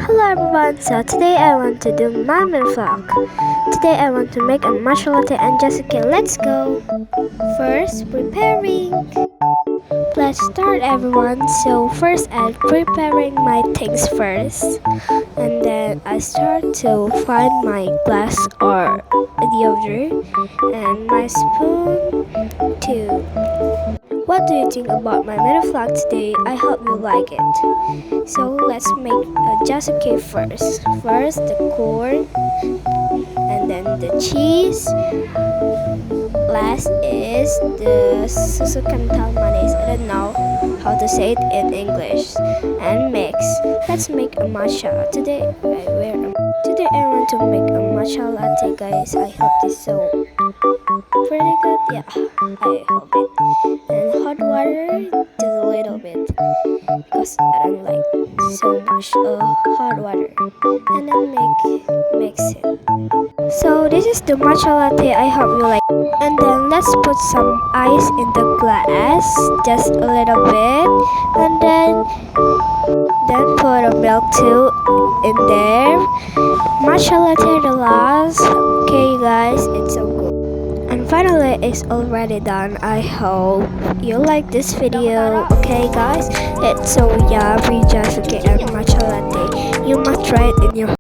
Hello everyone, so today I want to do my mini vlog. Today I want to make a matcha latte and Jessica, let's go! First, preparing. Let's start everyone. So first I'm preparing my things first. And then I start to find my glass or the other and my spoon too. What do you think about my mini vlog today? I hope you like it. So let's make a Jasa cake first. First the corn and then the cheese. Last is the susu kental manis. I don't know how to say it in English. And mix. Let's make a matcha. Today I want to make a matcha latte, guys. I hope this so pretty good. Yeah, I hope it. And hot water just a little bit because I don't like so much hot water. And then mix it. So this is the matcha latte. I hope you like. And then let's put some ice in the glass, just a little bit. And then put a milk too in there. Matcha latte the last. Okay guys, it's so good. And finally it's already done. I hope you like this video. Okay guys, it's so yummy, just and matcha latte. You must try it in your